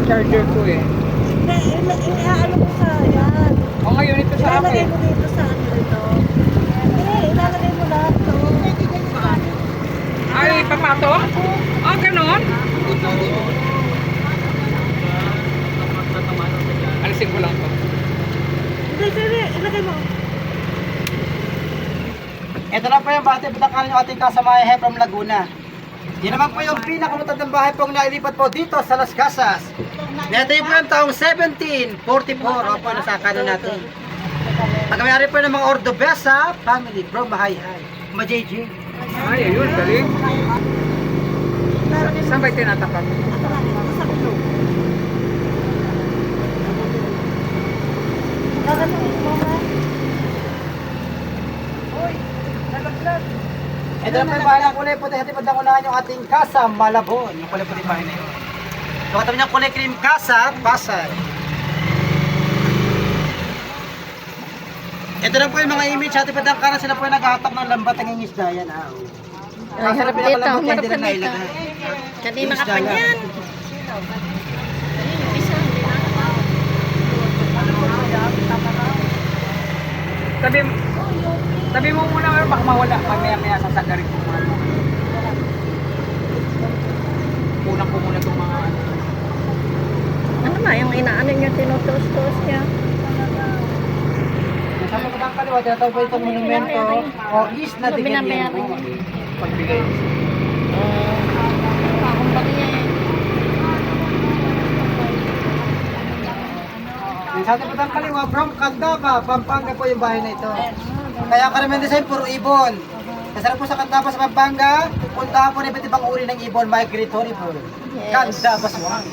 charger ko eh. Hindi, iaano mo sa yan. O ngayon ito sa Ilalagay akin. mo dito sa ano ito. Hindi, ilalagay mo lahat to. Ay, papato? Oh, ganun? Alisin ko lang to. Hindi, sige, ilagay mo. Ito na po yung bate Bulacan yung ating kasamayan from Laguna. Yan naman po yung pinakamatandang bahay pong nailipat po dito sa Las Casas. Ito yung po yung taong 1744. Opo, nasa kanan natin. Pagkamayari po ng mga Ordobesa family from Mahayhay. Ma-JJ. Ay, ayun, galing. Saan ba'y tinatapat? Sa bilog. Gagawin mo ha. Ito na po yung bahay ng kulay puti. Hatid po unahan yung ating Casa Malabon. Yung kulay puti bahay na yun. Yung katabi niyang kulay cream Casa Pasay. Ito na po yung mga image. Hatid po ng kanan sila po yung naghahatak ng lambat ng ingisdayan. Ay, harap dito, harap ka dito. Kanina ka pa dyan. Tabi, tabi mo muna pero baka mawala. Mamaya-maya sasagarin ko muna. Kulang ko muna itong mga ano. Ano na, yung inaano niya, tinutos-tos niya. Sa mga ng kaliwa, tinatawag po itong monumento o Isla de Binabayaran Guillermo. niya. Pagbigay. Akong ba niya eh. Sa ating po ng kaliwa, from Candaba, Pampanga po yung bahay na ito. Kaya karamihan design, puro ibon. Kasarap po sa Candaba sa Pampanga, puntahan po na iba't ibang uri ng ibon, migratory bird. Yes. Candaba Swan.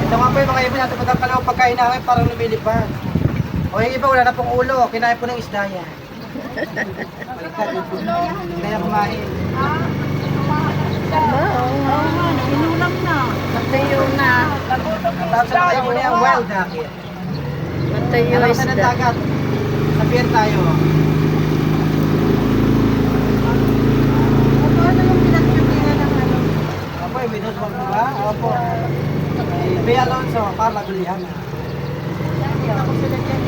Ito nga po yung mga ibon natin po ng kaliwa pagkain namin parang lumilipad. O yung iba wala na pong ulo, kinain po ng isda yan. Baliktad yung puno. Kaya kumain. Inulam na. Matayo na. Tapos sa kayo muna yung wild duck. Matayo Nalabasan ng isda. dagat. Sa pier tayo. Ano yung pinag-ibigay ng ano? Opo, yung Minos Wag ba? Opo. Bea Alonso, Carla Guliana. Ako sila dyan.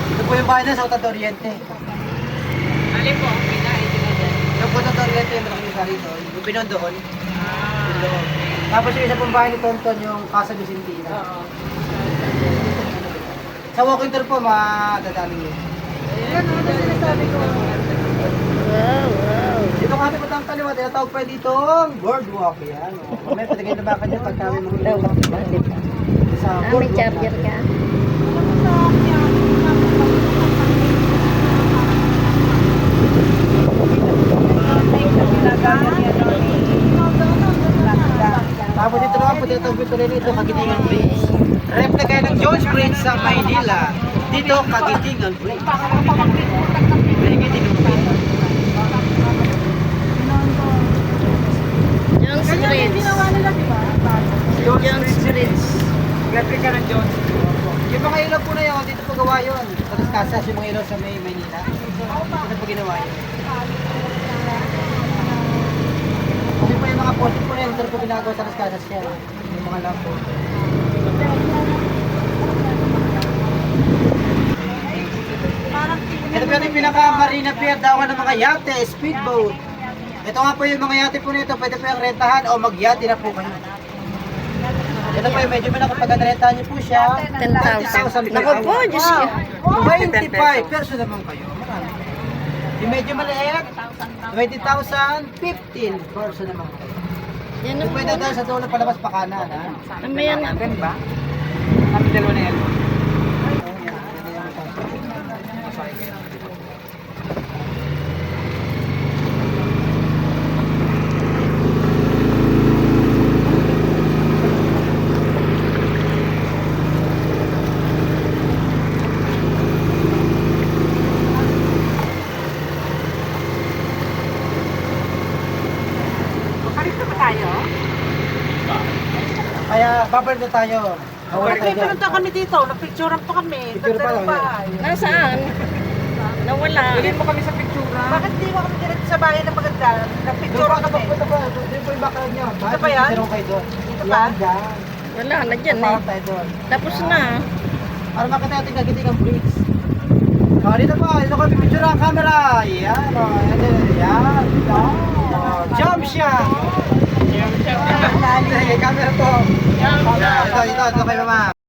Ito po yung bahay na sa Utad Oriente. Alin po, pinahin ko na dyan. Yung po Utad Oriente, yung malaking sa rito. Yung pinondoon. Pinondoon. Tapos yung isa pong bahay ni Tonton, yung Casa Vicentina. Oo. Sa walking tour po, madadaanin yun. Yan, ano sinasabi ko? Wow, wow. Dito kami po ang kaliwa, tinatawag pa dito boardwalk. Yan. May patigay na bakit yun pag kami mga Daw, bakit? sa Ah, may boardwalk. charger ka? Tapos dito naman po tinatawag ito rin ito, Kagitingan Bridge. Replica ng Jones Bridge sa Maynila. Dito, Kagitingan Bridge. Kagitingan Bridge. Jones Bridge. Ginawa nila, di ba? Jones Bridge. Replica ng Jones. Yung mga ilaw po na yun, dito po gawa yun. Sa Las Casas, yung mga ilaw sa Maynila. Dito po ginawa yun. Kasi po yung mga posit po na yun, dito po ginagawa sa Las Casas yan. Yung mga lampo. Ito po yung pinaka-marina pier, dawan ng mga yate, speedboat. Ito nga po yung mga yate po nito, pwede po yung rentahan o mag-yate na po kayo. Ito po yung medyo malaki pag rentahan niyo po siya. 10,000. Naku po, Diyos ko. 25 person naman kayo. Marami. Yung medyo maliit, 20,000, 15 person naman kayo. Yan Yung ang pwede tayo sa dulo palabas pa kanan, ha? Mamaya na. Natin ba? Kami dalawa na yan. Papalit na ba tayo? Kaya babalik na tayo. Babalik Kaya pinunta kami dito, napicturean pa kami. Picture pa Ganda ng lang, bahay. Nasaan? Nawala. Bigyan mo kami sa pictura. Bakit di mo kami direct sa bahay na maganda? Napicturean kami. Punta pa, doon po yung backyard niyo. Dito pa yan? Meron kayo doon. Dito pa? Yan, dyan. Wala na dyan eh. Parang tayo doon. Tapos na. Para makita natin kagiting ang bridge. O, dito po, dito ko pipicture ang camera. Yan, o, yan, yan. Jump shot! Camera po. Dito, dito kayo mama.